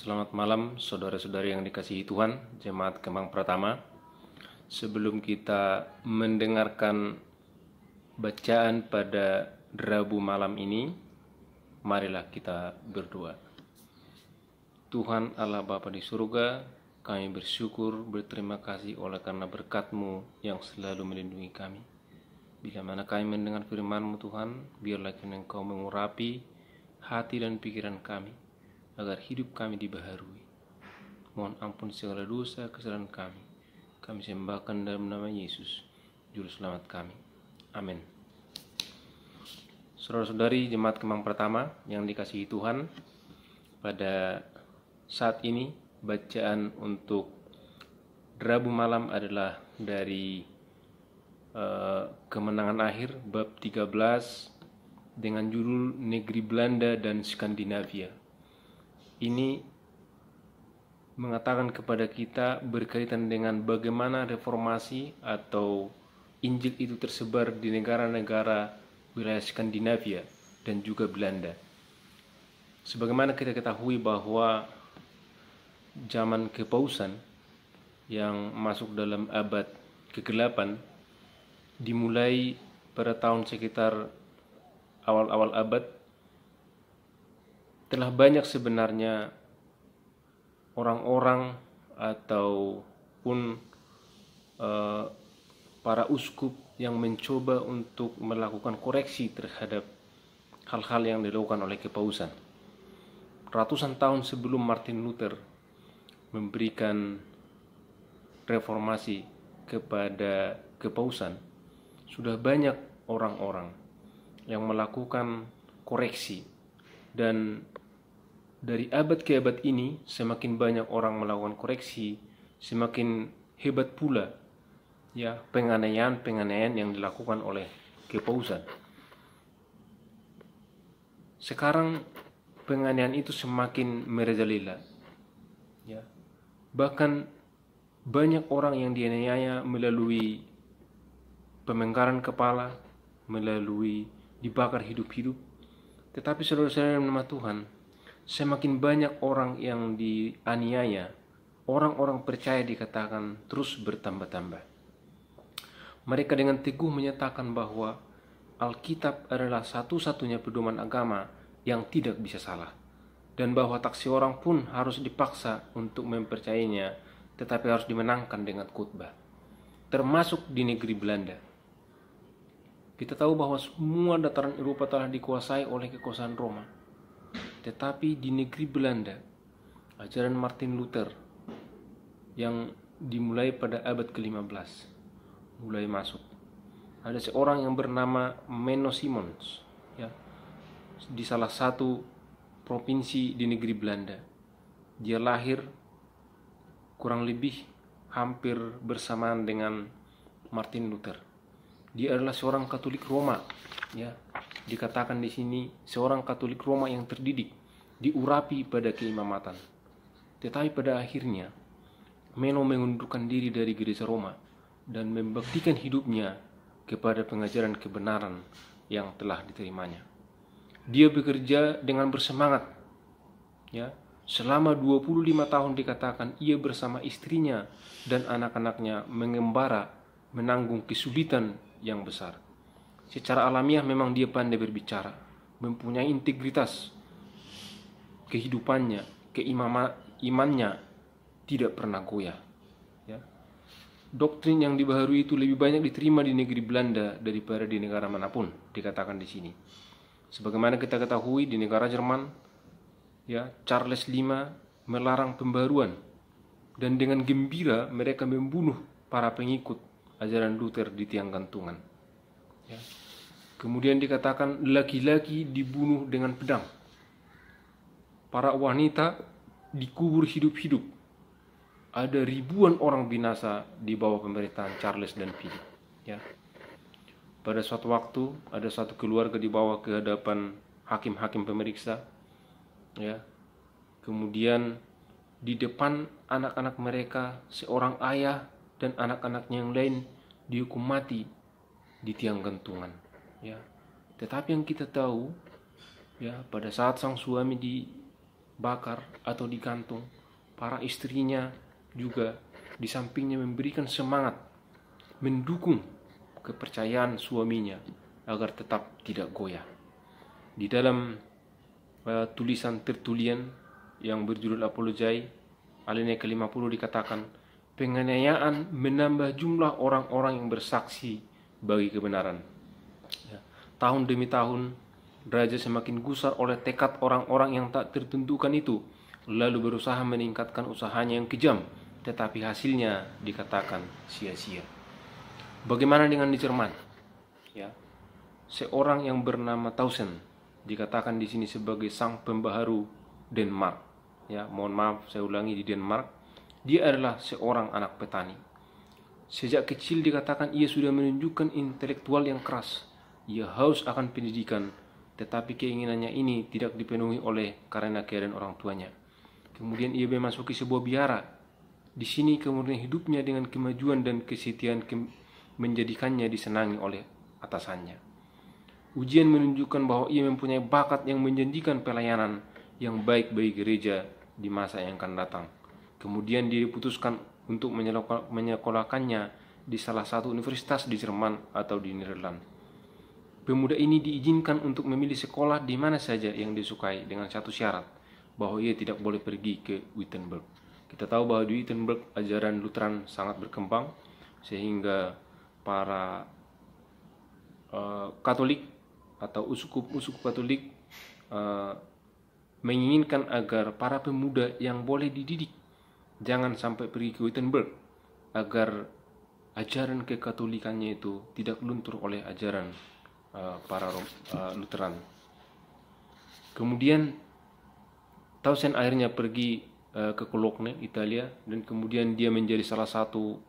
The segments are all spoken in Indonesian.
Selamat malam saudara-saudari yang dikasihi Tuhan, Jemaat Kembang Pratama. Sebelum kita mendengarkan bacaan pada Rabu malam ini, marilah kita berdoa. Tuhan Allah Bapa di surga, kami bersyukur, berterima kasih oleh karena berkat-Mu yang selalu melindungi kami. Bila mana kami mendengar firman-Mu Tuhan, biarlah Engkau mengurapi hati dan pikiran kami, agar hidup kami dibaharui. Mohon ampun segala dosa kesalahan kami. Kami sembahkan dalam nama Yesus, Juru Selamat kami. Amin. Saudara-saudari Jemaat Kembang Pratama yang dikasihi Tuhan, pada saat ini bacaan untuk Rabu malam adalah dari Kemenangan Akhir bab 13 dengan judul Negeri Belanda dan Skandinavia. Ini mengatakan kepada kita berkaitan dengan bagaimana reformasi atau Injil itu tersebar di negara-negara wilayah Skandinavia dan juga Belanda. Sebagaimana kita ketahui bahwa zaman kepausan yang masuk dalam abad ke-8 dimulai pada tahun sekitar awal-awal abad, telah banyak sebenarnya orang-orang ataupun para uskup yang mencoba untuk melakukan koreksi terhadap hal-hal yang dilakukan oleh kepausan. Ratusan tahun sebelum Martin Luther memberikan reformasi kepada kepausan, sudah banyak orang-orang yang melakukan koreksi, dan dari abad ke abad ini semakin banyak orang melakukan koreksi, semakin hebat pula ya penganiayaan yang dilakukan oleh kepausan. Sekarang penganiayaan itu semakin merajalela. Ya. Bahkan banyak orang yang dianiaya melalui pemenggalan kepala, melalui dibakar hidup-hidup. Tetapi saudara-saudara nama Tuhan, semakin banyak orang yang dianiaya, orang-orang percaya dikatakan terus bertambah-tambah. Mereka dengan teguh menyatakan bahwa Alkitab adalah satu-satunya pedoman agama yang tidak bisa salah, dan bahwa tak seorang pun harus dipaksa untuk mempercayainya, tetapi harus dimenangkan dengan khotbah. Termasuk di negeri Belanda. Kita tahu bahwa semua dataran Eropa telah dikuasai oleh kekuasaan Roma. Tetapi di negeri Belanda, ajaran Martin Luther yang dimulai pada abad ke-15 mulai masuk. Ada seorang yang bernama Menno Simons, ya, di salah satu provinsi di negeri Belanda. Dia lahir kurang lebih hampir bersamaan dengan Martin Luther. Dia adalah seorang Katolik Roma, ya. Dikatakan di sini seorang Katolik Roma yang terdidik, diurapi pada keimamatan. Tetapi pada akhirnya Menno mengundurkan diri dari gereja Roma dan membaktikan hidupnya kepada pengajaran kebenaran yang telah diterimanya. Dia bekerja dengan bersemangat, ya. Selama 25 tahun dikatakan ia bersama istrinya dan anak-anaknya mengembara, menanggung kesulitan yang besar. Secara alamiah memang dia pandai berbicara, mempunyai integritas, kehidupannya, imannya tidak pernah goyah. Ya. Doktrin yang dibaharui itu lebih banyak diterima di negeri Belanda daripada di negara manapun, dikatakan di sini. Sebagaimana kita ketahui di negara Jerman, ya, Charles V melarang pembaruan, dan dengan gembira mereka membunuh para pengikut ajaran Luther di tiang gantungan. Ya. Kemudian dikatakan laki-laki dibunuh dengan pedang, para wanita dikubur hidup-hidup. Ada ribuan orang binasa di bawah pemerintahan Charles dan Philip. Ya. Pada suatu waktu ada satu keluarga dibawa ke hadapan hakim-hakim pemeriksa. Ya. Kemudian di depan anak-anak mereka, seorang ayah dan anak-anaknya yang lain dihukum mati di tiang gantungan. Ya. Tetapi yang kita tahu, ya, pada saat sang suami dibakar atau digantung, para istrinya juga di sampingnya memberikan semangat, mendukung kepercayaan suaminya agar tetap tidak goyah. Di dalam tulisan Tertullian yang berjudul Apologiae, alinea ke-50 dikatakan, penganiayaan menambah jumlah orang-orang yang bersaksi bagi kebenaran. Ya. Tahun demi tahun, raja semakin gusar oleh tekad orang-orang yang tak tertentukan itu, lalu berusaha meningkatkan usahanya yang kejam, tetapi hasilnya dikatakan sia-sia. Bagaimana dengan di Jerman? Ya, seorang yang bernama Tausen dikatakan di sini sebagai sang pembaharu Denmark. Ya, mohon maaf saya ulangi, di Denmark. Dia adalah seorang anak petani. Sejak kecil dikatakan ia sudah menunjukkan intelektual yang keras. Ia haus akan pendidikan, tetapi keinginannya ini tidak dipenuhi oleh karena keadaan orang tuanya. Kemudian ia memasuki sebuah biara. Di sini kemudian hidupnya dengan kemajuan dan kesetiaan menjadikannya disenangi oleh atasannya. Ujian menunjukkan bahwa ia mempunyai bakat yang menjanjikan pelayanan yang baik bagi gereja di masa yang akan datang. Kemudian dia diputuskan untuk menyekolahkannya di salah satu universitas di Jerman atau di Nederland. Pemuda ini diizinkan untuk memilih sekolah di mana saja yang disukai dengan satu syarat, bahwa ia tidak boleh pergi ke Wittenberg. Kita tahu bahwa di Wittenberg ajaran Lutheran sangat berkembang, sehingga para Katolik atau uskup-uskup Katolik menginginkan agar para pemuda yang boleh dididik jangan sampai pergi ke Wittenberg, agar ajaran kekatolikannya itu tidak luntur oleh ajaran para Lutheran. Kemudian Tausen akhirnya pergi ke Cologne, Italia, dan kemudian dia menjadi salah satu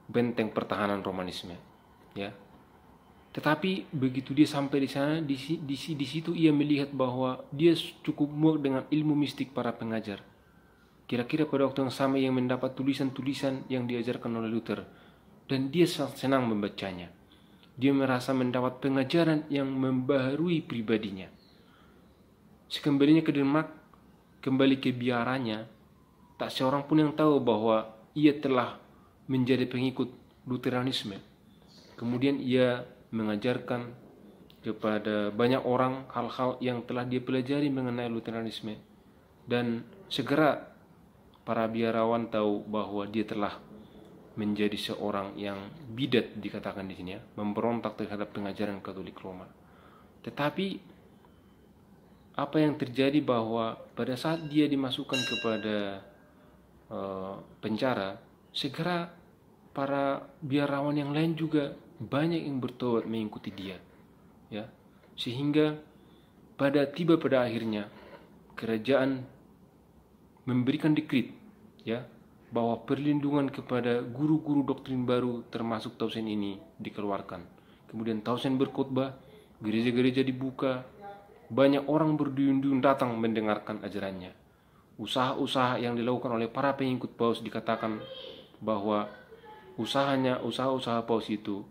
benteng pertahanan Romanisme, ya. Tetapi begitu dia sampai di sana, di situ ia melihat bahwa dia cukup muak dengan ilmu mistik para pengajar. Kira-kira pada waktu yang sama ia mendapat tulisan-tulisan yang diajarkan oleh Luther, dan dia sangat senang membacanya. Dia merasa mendapat pengajaran yang membaharui pribadinya. Sekembalinya ke Denmark, kembali ke biaranya, tak seorang pun yang tahu bahwa ia telah menjadi pengikut Lutheranisme. Kemudian ia mengajarkan kepada banyak orang hal-hal yang telah dia pelajari mengenai Lutheranisme, dan segera para biarawan tahu bahwa dia telah menjadi seorang yang bidat, dikatakan di sini, ya, memberontak terhadap pengajaran Katolik Roma. Tetapi apa yang terjadi bahwa pada saat dia dimasukkan kepada penjara, segera para biarawan yang lain juga banyak yang bertobat mengikuti dia, ya, sehingga pada akhirnya kerajaan memberikan dekrit, ya, bahwa perlindungan kepada guru-guru doktrin baru termasuk Tausen ini dikeluarkan. Kemudian Tausen berkhotbah, gereja-gereja dibuka, banyak orang berduyun-duyun datang mendengarkan ajarannya. Usaha-usaha yang dilakukan oleh para pengikut Paus dikatakan bahwa usaha-usaha Paus itu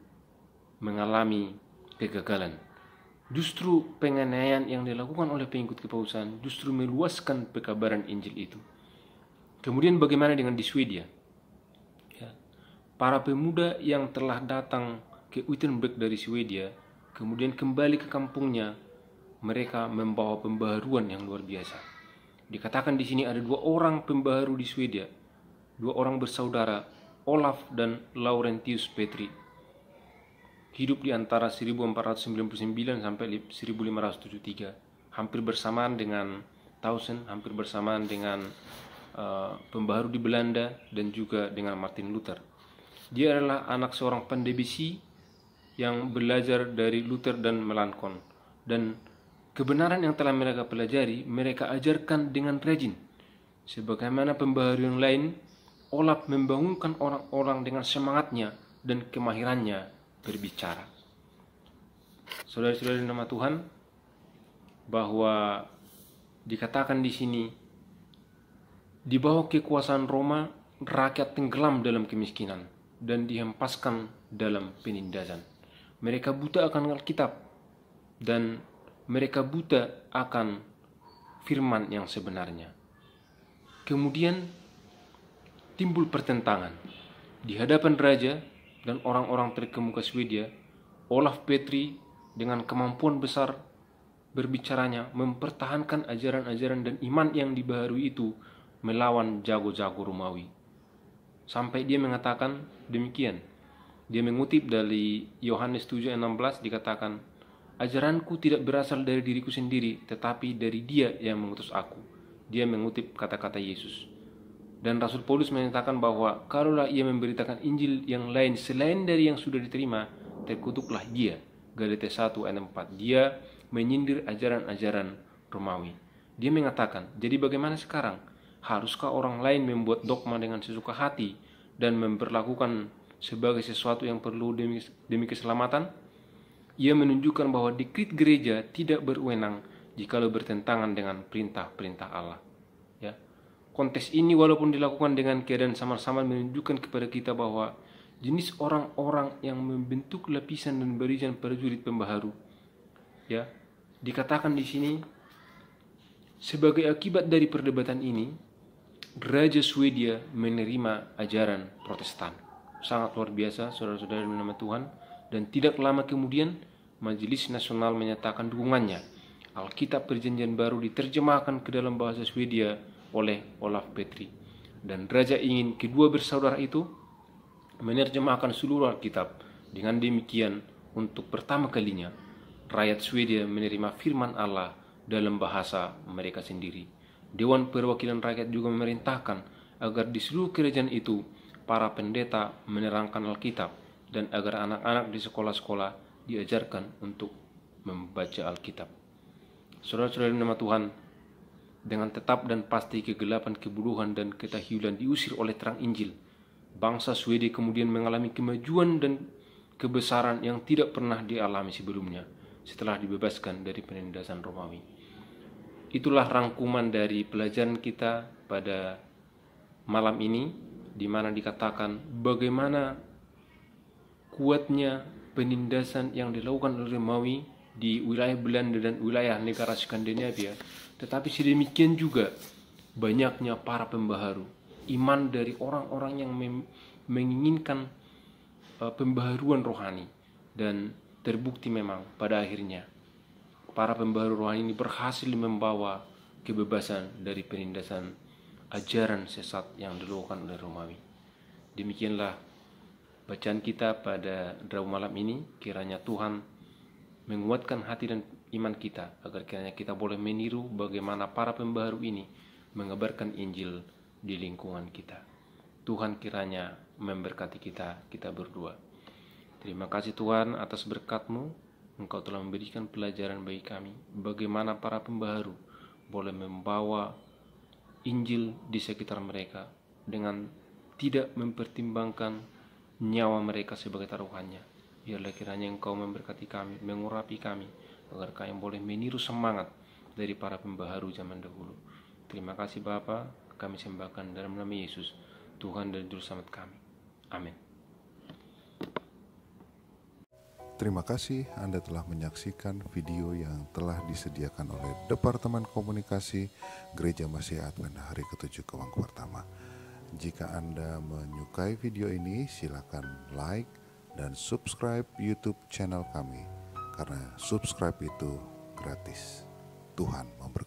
mengalami kegagalan. Justru penganiayaan yang dilakukan oleh pengikut kepausan justru meluaskan pekabaran Injil itu. Kemudian bagaimana dengan di Swedia? Ya, para pemuda yang telah datang ke Wittenberg dari Swedia kemudian kembali ke kampungnya, mereka membawa pembaharuan yang luar biasa. Dikatakan di sini ada 2 orang pembaharu di Swedia, 2 orang bersaudara, Olaf dan Laurentius Petri. Hidup di antara 1499 sampai 1573, hampir bersamaan dengan Tausen, hampir bersamaan dengan pembaharu di Belanda dan juga dengan Martin Luther. Dia adalah anak seorang pandai besi yang belajar dari Luther dan Melanchthon, dan kebenaran yang telah mereka pelajari mereka ajarkan dengan rajin. Sebagaimana pembaharu yang lain, Olaf membangunkan orang-orang dengan semangatnya dan kemahirannya berbicara. Saudara-saudari nama Tuhan, bahwa dikatakan di sini, di bawah kekuasaan Roma, rakyat tenggelam dalam kemiskinan dan dihempaskan dalam penindasan. Mereka buta akan Alkitab dan mereka buta akan firman yang sebenarnya. Kemudian timbul pertentangan di hadapan raja dan orang-orang terkemuka Swedia. Olaf Petri dengan kemampuan besar berbicaranya mempertahankan ajaran-ajaran dan iman yang dibaharui itu melawan jago-jago Romawi. Sampai dia mengatakan demikian. Dia mengutip dari Yohanes 7:16, dikatakan, "Ajaranku tidak berasal dari diriku sendiri, tetapi dari Dia yang mengutus aku." Dia mengutip kata-kata Yesus. Dan Rasul Paulus menyatakan bahwa kalaulah ia memberitakan Injil yang lain selain dari yang sudah diterima, terkutuklah dia. Galatia 1:4. Dia menyindir ajaran-ajaran Romawi. Dia mengatakan, jadi bagaimana sekarang? Haruskah orang lain membuat dogma dengan sesuka hati dan memperlakukan sebagai sesuatu yang perlu demi keselamatan? Ia menunjukkan bahwa dikrit gereja tidak berwenang jikalau bertentangan dengan perintah-perintah Allah. Ya. Konteks ini walaupun dilakukan dengan keadaan samar-samar menunjukkan kepada kita bahwa jenis orang-orang yang membentuk lapisan dan barisan prajurit pembaharu, ya, dikatakan di sini sebagai akibat dari perdebatan ini, Raja Swedia menerima ajaran Protestan. Sangat luar biasa, saudara-saudara dalam nama Tuhan. Dan tidak lama kemudian, Majelis Nasional menyatakan dukungannya. Alkitab Perjanjian Baru diterjemahkan ke dalam bahasa Swedia oleh Olaf Petri. Dan Raja ingin kedua bersaudara itu menerjemahkan seluruh Alkitab. Dengan demikian, untuk pertama kalinya, rakyat Swedia menerima firman Allah dalam bahasa mereka sendiri. Dewan Perwakilan Rakyat juga memerintahkan agar di seluruh kerajaan itu para pendeta menerangkan Alkitab dan agar anak-anak di sekolah-sekolah diajarkan untuk membaca Alkitab. Saudara-saudara nama Tuhan, dengan tetap dan pasti kegelapan, kebodohan, dan ketahiulan diusir oleh terang Injil, bangsa Swedia kemudian mengalami kemajuan dan kebesaran yang tidak pernah dialami sebelumnya setelah dibebaskan dari penindasan Romawi. Itulah rangkuman dari pelajaran kita pada malam ini, di mana dikatakan bagaimana kuatnya penindasan yang dilakukan oleh Romawi di wilayah Belanda dan wilayah negara Skandinavia, tetapi sedemikian juga banyaknya para pembaharu, iman dari orang-orang yang menginginkan pembaharuan rohani. Dan terbukti memang pada akhirnya para pembaharu rohani ini berhasil membawa kebebasan dari penindasan ajaran sesat yang dilakukan oleh Romawi. Demikianlah bacaan kita pada Rabu malam ini. Kiranya Tuhan menguatkan hati dan iman kita, agar kiranya kita boleh meniru bagaimana para pembaharu ini mengabarkan Injil di lingkungan kita. Tuhan kiranya memberkati kita. Kita berdoa. Terima kasih Tuhan atas berkat-Mu. Engkau telah memberikan pelajaran bagi kami bagaimana para pembaharu boleh membawa Injil di sekitar mereka dengan tidak mempertimbangkan nyawa mereka sebagai taruhannya. Biarlah kiranya Engkau memberkati kami, mengurapi kami, agar kami boleh meniru semangat dari para pembaharu zaman dahulu. Terima kasih Bapa, kami sembahkan dalam nama Yesus, Tuhan dan Juru Selamat kami. Amin. Terima kasih Anda telah menyaksikan video yang telah disediakan oleh Departemen Komunikasi Gereja Masih Advent Hari ke-7 Kawang Pertama. Jika Anda menyukai video ini, silakan like dan subscribe YouTube channel kami, karena subscribe itu gratis. Tuhan memberkati.